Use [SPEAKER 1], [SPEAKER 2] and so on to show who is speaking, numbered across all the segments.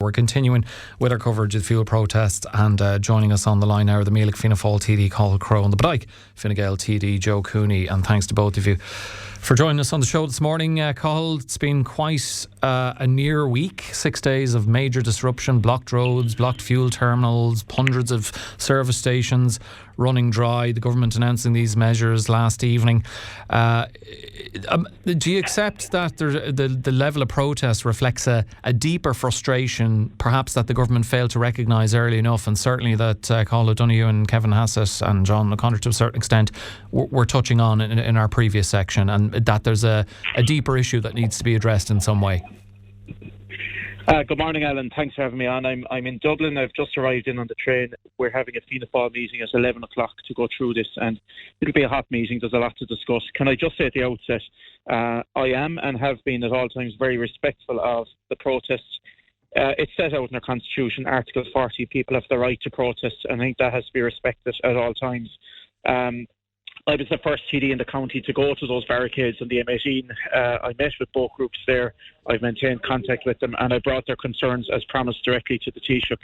[SPEAKER 1] We're continuing with our coverage of the fuel protests, and joining us on the line now are the Míleach Fianna Fáil TD Cathal Crowe and the Bike Fine Gael TD Joe Cooney, and thanks to both of you for joining us on the show this morning. Cathal, it's been quite a near week, 6 days of major disruption, blocked roads, blocked fuel terminals, hundreds of service stations running dry, the government announcing these measures last evening. Do you accept that the level of protest reflects a deeper frustration, perhaps that the government failed to recognise early enough, and certainly that Cathal O'Donoghue and Kevin Hassett and John O'Connor to a certain extent were touching on in our previous section, and that there's a deeper issue that needs to be addressed in some way?
[SPEAKER 2] Good morning, Alan. Thanks for having me on. I'm in Dublin. I've just arrived in on the train. We're having a Fianna Fáil meeting at 11 o'clock to go through this, and it'll be a hot meeting. There's a lot to discuss. Can I just say at the outset, I am and have been at all times very respectful of the protests. It's set out in our Constitution, Article 40, people have the right to protest, and I think that has to be respected at all times. I was the first TD in the county to go to those barricades on the M18. I met with both groups there. I've maintained contact with them, and I brought their concerns, as promised, directly to the Taoiseach.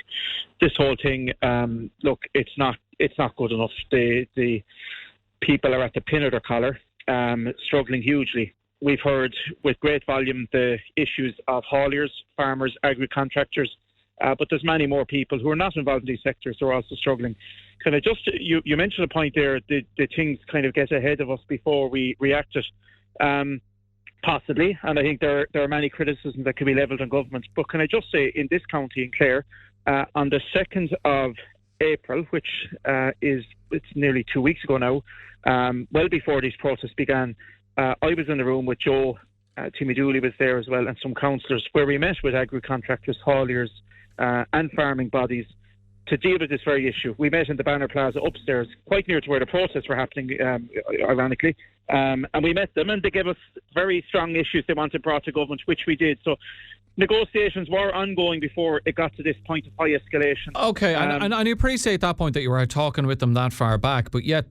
[SPEAKER 2] This whole thing, look, it's not good enough. The people are at the pin of their collar, struggling hugely. We've heard with great volume the issues of hauliers, farmers, agri-contractors, but there's many more people who are not involved in these sectors who are also struggling. Can I just, you mentioned a point there, the things kind of get ahead of us before we reacted, possibly, and I think there are many criticisms that could be levelled on government, but can I just say, in this county, in Clare, on the 2nd of April, which it's nearly 2 weeks ago now, well before these protests began, I was in the room with Joe, Timmy Dooley was there as well, and some councillors, where we met with agri-contractors, hauliers, and farming bodies to deal with this very issue. We met in the Banner Plaza upstairs, quite near to where the protests were happening, ironically, and we met them, and they gave us very strong issues they wanted brought to government, which we did. So negotiations were ongoing before it got to this point of high escalation.
[SPEAKER 1] Okay, and I appreciate that point that you were talking with them that far back, but yet,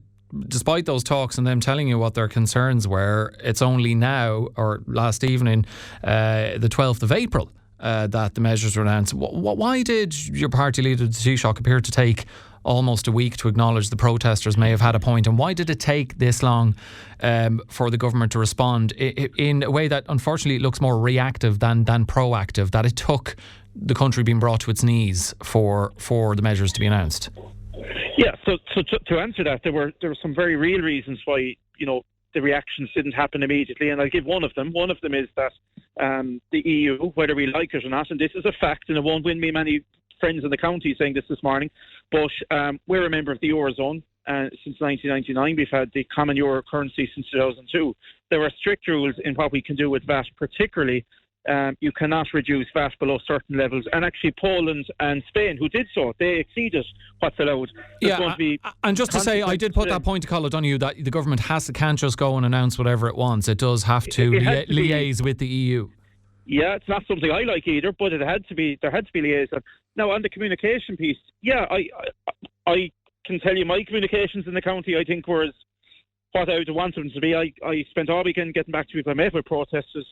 [SPEAKER 1] despite those talks and them telling you what their concerns were, it's only now, or last evening, the 12th of April, that the measures were announced. Why did your party leader, the Taoiseach, appear to take almost a week to acknowledge the protesters may have had a point, and why did it take this long for the government to respond in a way that unfortunately looks more reactive than proactive, that it took the country being brought to its knees for the measures to be announced?
[SPEAKER 2] Yeah, so to answer that, there were some very real reasons why, the reactions didn't happen immediately, and I'll give one of them. One of them is that the EU, whether we like it or not, and this is a fact, and it won't win me many friends in the county saying this morning, but we're a member of the Eurozone since 1999. We've had the common euro currency since 2002. There are strict rules in what we can do with VAT, particularly you cannot reduce VAT below certain levels. And actually Poland and Spain, who did so, they exceeded what's allowed.
[SPEAKER 1] And just to say, I did put that point to Cathal O'Donoghue that the government can't just go and announce whatever it wants. It does have to liaise with the EU.
[SPEAKER 2] Yeah, it's not something I like either, but there had to be liaison. Now, on the communication piece, I can tell you my communications in the county, I think, were what I would want them to be. I spent all weekend getting back to people. I met with protesters.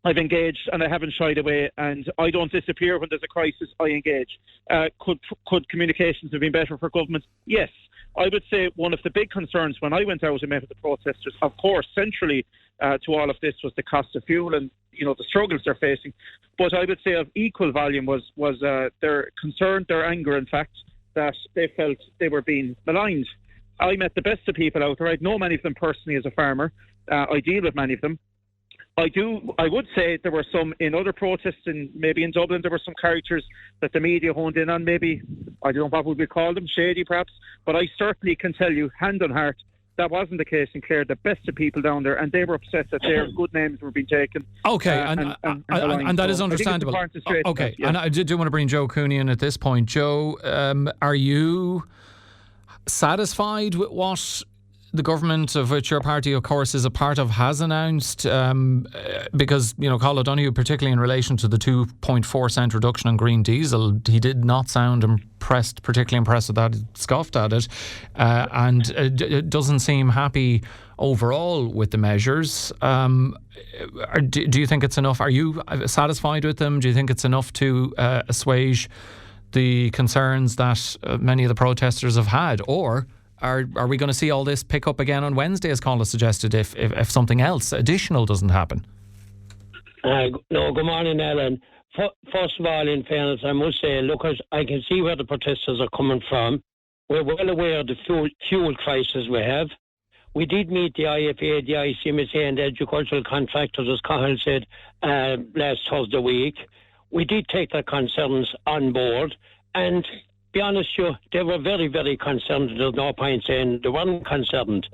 [SPEAKER 2] I've engaged and I haven't shied away, and I don't disappear when there's a crisis. I engage. Could communications have been better for government? Yes. I would say one of the big concerns when I went out and met with the protesters, of course, centrally to all of this was the cost of fuel and the struggles they're facing. But I would say of equal volume was their concern, their anger, in fact, that they felt they were being maligned. I met the best of people out there. I know many of them personally as a farmer. I deal with many of them. I would say there were some in other protests, and maybe in Dublin there were some characters that the media honed in on, maybe, I don't know what would we call them, shady perhaps, but I certainly can tell you, hand on heart, that wasn't the case in Clare. The best of people down there, and they were upset that their good names were being taken.
[SPEAKER 1] Okay, and that is understandable. Okay, and I do want to bring Joe Cooney in at this point. Joe, are you satisfied with what the government, of which your party, of course, is a part of, has announced, because, Cathal O'Donoghue, particularly in relation to the 2.4 cent reduction on green diesel, he did not sound particularly impressed with that, scoffed at it, and doesn't seem happy overall with the measures. Do you think it's enough? Are you satisfied with them? Do you think it's enough to assuage the concerns that many of the protesters have had? Or are we going to see all this pick up again on Wednesday, as Colin suggested, if something else additional doesn't happen?
[SPEAKER 3] No, good morning, Alan. First of all, in fairness, I must say, look, I can see where the protesters are coming from. We're well aware of the fuel crisis we have. We did meet the IFA, the ICMSA and the agricultural contractors, as Cathal said, last Thursday week. We did take their concerns on board, and to be honest with you, they were very, very concerned. There's no point saying they weren't concerned.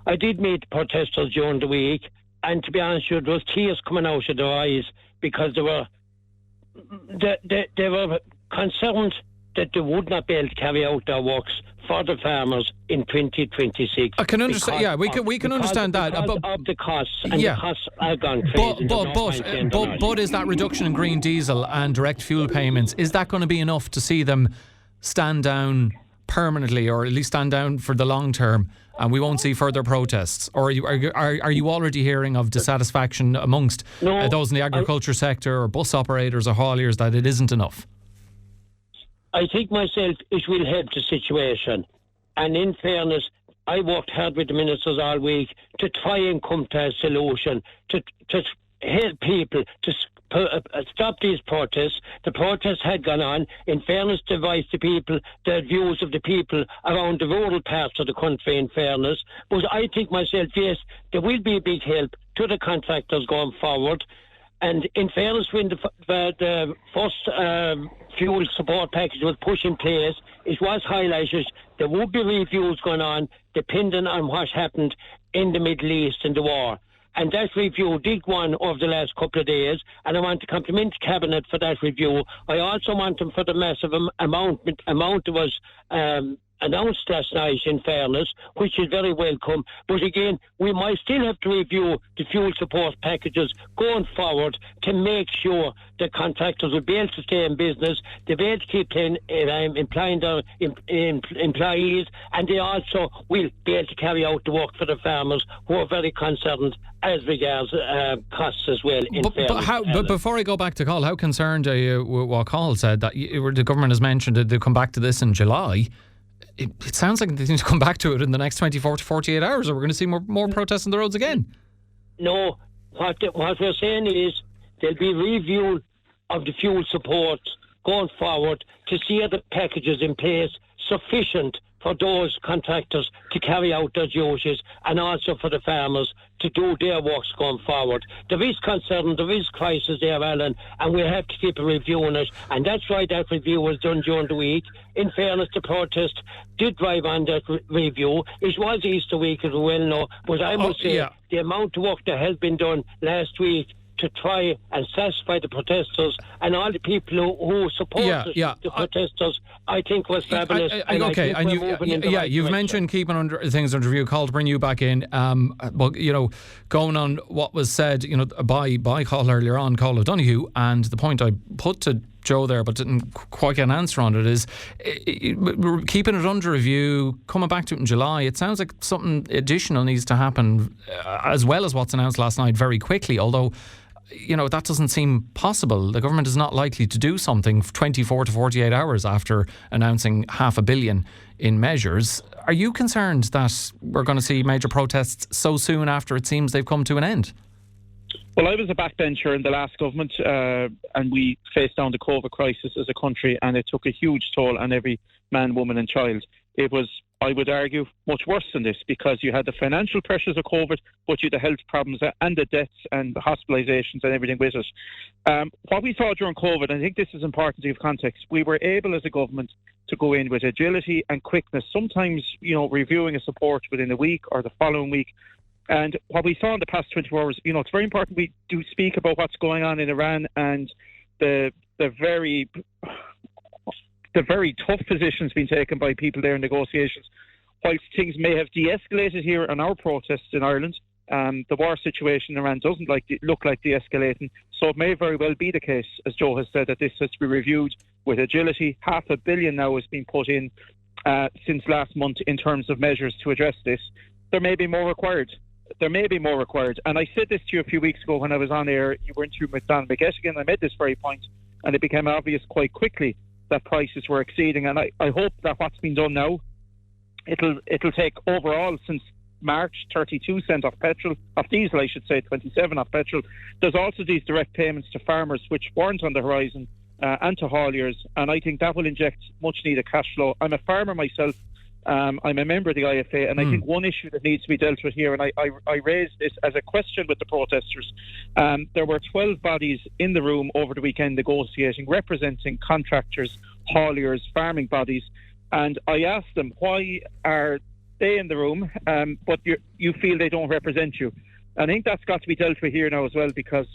[SPEAKER 3] I did meet protesters during the week, and to be honest with you, there was tears coming out of their eyes because they were concerned that they would not be able to carry out their works for the farmers in 2026.
[SPEAKER 1] I can understand. Yeah, we can understand that.
[SPEAKER 3] Because of the costs, and the costs are gone crazy.
[SPEAKER 1] But is that reduction in green diesel and direct fuel payments, is that going to be enough to see them stand down permanently, or at least stand down for the long term, and we won't see further protests? Or are you already hearing of dissatisfaction amongst those in the agriculture sector, or bus operators or hauliers, that it isn't enough?
[SPEAKER 3] I think myself it will help the situation. And in fairness, I worked hard with the ministers all week to try and come to a solution, to help people to stop these protests. The protests had gone on. In fairness, to voice the people, the views of the people around the rural parts of the country, in fairness. But I think myself, yes, there will be a big help to the contractors going forward. And in fairness, when the first fuel support package was put in place, it was highlighted there would be reviews going on depending on what happened in the Middle East and the war. And that review did go on over the last couple of days, and I want to compliment the Cabinet for that review. I also want them for the massive amount that was announced last night, in fairness, which is very welcome. But again, we might still have to review the fuel support packages going forward to make sure the contractors will be able to stay in business, they'll be able to keep employing their employees, and they also will be able to carry out the work for the farmers, who are very concerned as regards costs as well.
[SPEAKER 1] But before I go back to Cathal, how concerned are you with what Cathal said, that the government has mentioned that they'll come back to this in July? It sounds like they need to come back to it in the next 24 to 48 hours, or we're going to see more protests on the roads again.
[SPEAKER 3] No, what we're saying is there'll be a review of the fuel support going forward to see are the packages in place sufficient for those contractors to carry out their duties, and also for the farmers to do their works going forward. There is concern, there is crisis there, Alan, and we have to keep reviewing it, and that's why that review was done during the week. In fairness, the protest did drive on that review. It was Easter week, as we well know, but I must say the amount of work that has been done last week to try and satisfy the protesters and all the people who supported the protesters, I think was fabulous.
[SPEAKER 1] You've mentioned keeping things under review. Call to bring you back in. But going on what was said, by Cathal earlier on, Cathal O'Donoghue, and the point I put to Joe there, but didn't quite get an answer on it, is keeping it under review, coming back to it in July. It sounds like something additional needs to happen, as well as what's announced last night, very quickly, although that doesn't seem possible. The government is not likely to do something 24 to 48 hours after announcing $500 million in measures. Are you concerned that we're going to see major protests so soon after it seems they've come to an end?
[SPEAKER 2] Well, I was a backbencher in the last government, and we faced down the COVID crisis as a country, and it took a huge toll on every man, woman and child. It was, I would argue, much worse than this, because you had the financial pressures of COVID, but you had the health problems and the deaths and the hospitalisations and everything with it. What we saw during COVID, and I think this is important to give context, we were able as a government to go in with agility and quickness, sometimes, reviewing a support within a week or the following week. And what we saw in the past 24 hours, it's very important we do speak about what's going on in Iran and the very tough positions being taken by people there in negotiations. whilst things may have de-escalated here on our protests in Ireland, the war situation in Iran doesn't look like de-escalating. So it may very well be the case, as Joe has said, that this has to be reviewed with agility. $500 million now has been put in since last month in terms of measures to address this. There may be more required. And I said this to you a few weeks ago when I was on air. You were interviewing with Dan McGettigan. I made this very point, and it became obvious quite quickly that prices were exceeding. And I hope that what's been done now, it'll take overall since March 32 cents off diesel, I should say, 27 off petrol. There's also these direct payments to farmers which weren't on the horizon, and to hauliers, and I think that will inject much needed cash flow. I'm a farmer myself. I'm a member of the IFA, and I think one issue that needs to be dealt with here, and I raised this as a question with the protesters. There were 12 bodies in the room over the weekend negotiating, representing contractors, hauliers, farming bodies, and I asked them, why are they in the room, but you feel they don't represent you? I think that's got to be dealt with here now as well, because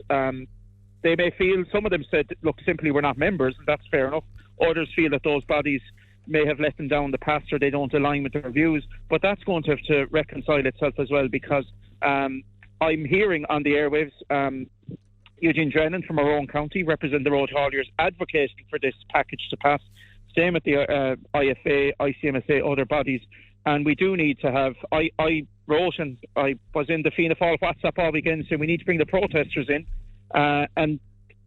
[SPEAKER 2] they may feel, some of them said, look, simply we're not members, and that's fair enough. Others feel that those bodies may have let them down in the past, or they don't align with their views, but that's going to have to reconcile itself as well, because I'm hearing on the airwaves Eugene Drennan from our own county, representing the road hauliers, advocating for this package to pass. Same at the IFA, ICMSA, other bodies. And we do need to have, I wrote, and I was in the Fianna Fáil WhatsApp all weekend saying we need to bring the protesters in, and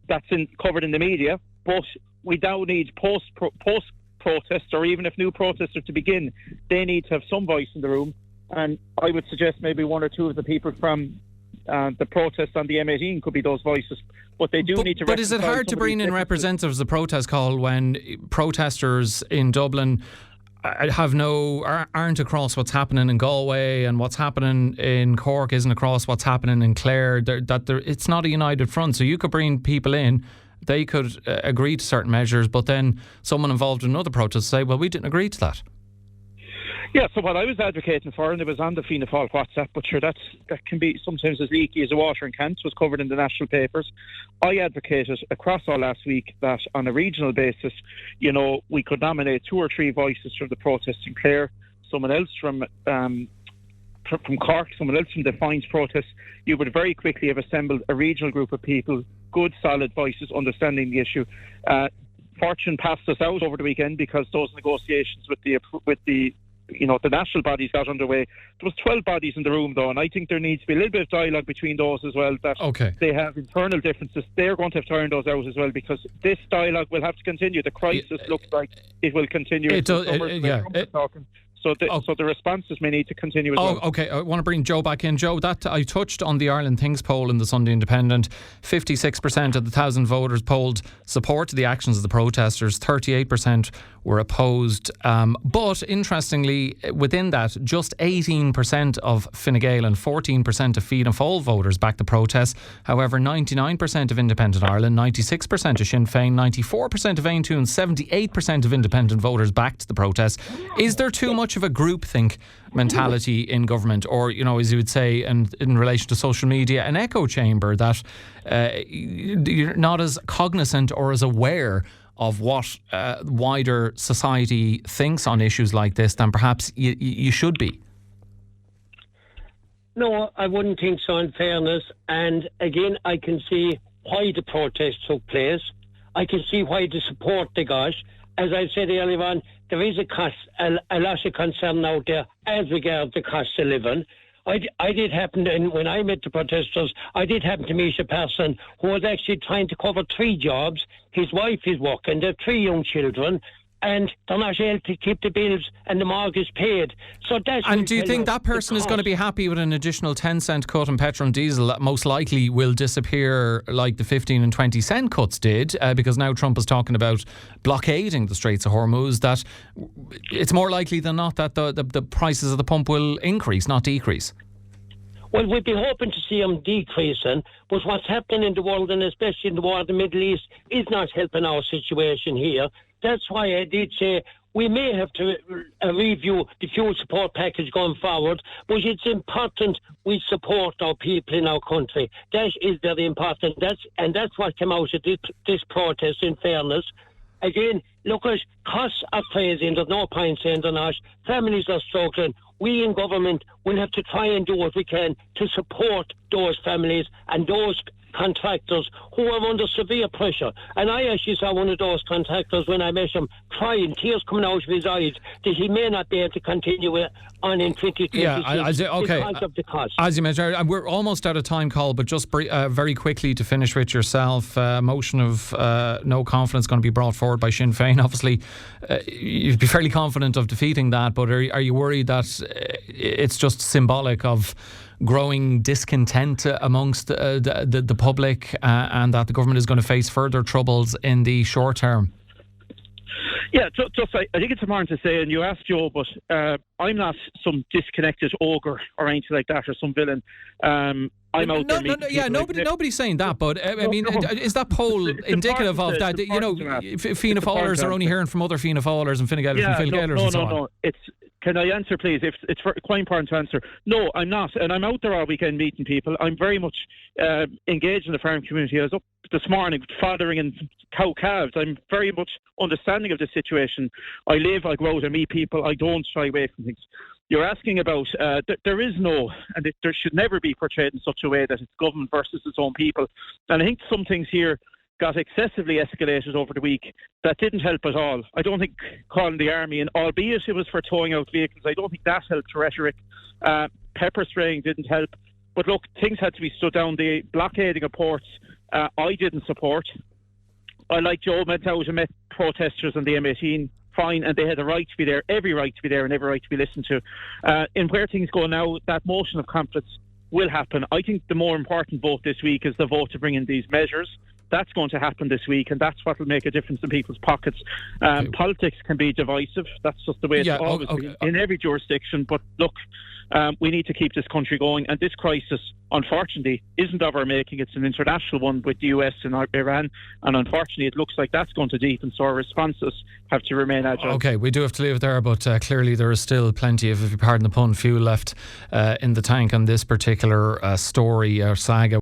[SPEAKER 2] that's covered in the media, but we now need post-protest, or even if new protests are to begin, they need to have some voice in the room. And I would suggest maybe one or two of the people from the protest on the M18 could be those voices, but they do need to.
[SPEAKER 1] But is it hard to bring in representatives of the protest call when protesters in Dublin aren't across what's happening in Galway, and what's happening in Cork isn't across what's happening in Clare? It's not a united front. So you could bring people in, they could agree to certain measures, but then someone involved in another protest say, well, we didn't agree to that.
[SPEAKER 2] Yeah, so what I was advocating for, and it was on the Fianna Fáil WhatsApp, but sure, that can be sometimes as leaky as a watering can. It was covered in the national papers. I advocated across all last week that on a regional basis, we could nominate 2 or 3 voices from the protest in Clare, someone else from Cork, someone else from the Fines protest. You would very quickly have assembled a regional group of people, good, solid voices, understanding the issue. Fortune passed us out over the weekend because those negotiations with the national bodies got underway. There was 12 bodies in the room, though, and I think there needs to be a little bit of dialogue between those as well, that they have internal differences. They're going to have to iron those out as well, because this dialogue will have to continue. The crisis looks like it will continue. So the responses may need to continue as well.
[SPEAKER 1] Okay. I want to bring Joe back in. Joe, that I touched on the Ireland Things poll in the Sunday Independent. 56% of the 1,000 voters polled supported the actions of the protesters. 38% were opposed. But interestingly, within that, just 18% of Fine Gael and 14% of Fianna Fáil voters backed the protests. However, 99% of Independent Ireland, 96% of Sinn Féin, 94% of Aontún, 78% of independent voters backed the protests. Is there too much of a groupthink mentality in government, or, as you would say, and in relation to social media, an echo chamber that you're not as cognizant or as aware of what wider society thinks on issues like this than perhaps you should be?
[SPEAKER 3] No, I wouldn't think so, in fairness. And again, I can see why the protest took place. I can see why the support they got. As I said earlier on, there is a lot of concern out there as regards the cost of living. I did happen to, when I met the protesters, I did happen to meet a person who was actually trying to cover 3 jobs. His wife is working, they have 3 young children, and they're not able to keep the bills and the mortgage paid. So that's.
[SPEAKER 1] And do you think that person is going to be happy with an additional 10-cent cut in petrol and diesel that most likely will disappear like the 15 and 20 cent cuts did, because now Trump is talking about blockading the Straits of Hormuz, that it's more likely than not that the prices of the pump will increase, not decrease?
[SPEAKER 3] Well, we'd be hoping to see them decreasing, but what's happening in the world, and especially in the war in the Middle East, is not helping our situation here. That's why I did say we may have to review the fuel support package going forward, but it's important we support our people in our country. That is very important. That's what came out of this protest, in fairness. Again, look at costs are crazy and there's no point saying they're not. Families are struggling. We in government will have to try and do what we can to support those families and those contractors who are under severe pressure. And I actually saw one of those contractors when I met him crying, tears coming out of his eyes, that he may not be able to continue on in 2026 because of the cost.
[SPEAKER 1] As you mentioned, we're almost out of time, Col, but just very quickly to finish with yourself, motion of no confidence going to be brought forward by Sinn Féin. Obviously, you'd be fairly confident of defeating that, but are you worried that it's just symbolic of growing discontent amongst the public and that the government is going to face further troubles in the short term?
[SPEAKER 2] Yeah, just I think it's important to say, and you asked Joe, but I'm not some disconnected ogre or anything like that, or some villain. I'm out there meeting people.
[SPEAKER 1] Nobody's saying that, but I mean, is that poll indicative of that? You know, Fianna Fáilers are only hearing from other Fianna Fáilers and Fine Gaelers and so on.
[SPEAKER 2] No. Can I answer, please? It's quite important to answer. No, I'm not. And I'm out there all weekend meeting people. I'm very much engaged in the farm community. I was up this morning fathering and cow calves. I'm very much understanding of the situation. I go out and meet people. I don't shy away from things. You're asking about, there is no, and there should never be portrayed in such a way that it's government versus its own people. And I think some things here got excessively escalated over the week. That didn't help at all. I don't think calling the army, and albeit it was for towing out vehicles, I don't think that helped rhetoric. Pepper spraying didn't help. But look, things had to be stood down. The blockading of ports, I didn't support. I, like Joe, went out and met protesters on the M18. Fine, and they had a right to be there, every right to be there and every right to be listened to. In where things go now, that motion of confidence will happen. I think the more important vote this week is the vote to bring in these measures. That's going to happen this week, and that's what will make a difference in people's pockets. Politics can be divisive. That's just the way it's always been in every jurisdiction. But look, we need to keep this country going, and this crisis, unfortunately, isn't of our making. It's an international one with the US and Iran, and unfortunately it looks like that's going to deepen, so our responses have to remain agile. Okay, we do have to leave it there, but clearly there is still plenty of, if you pardon the pun, fuel left in the tank on this particular story or saga.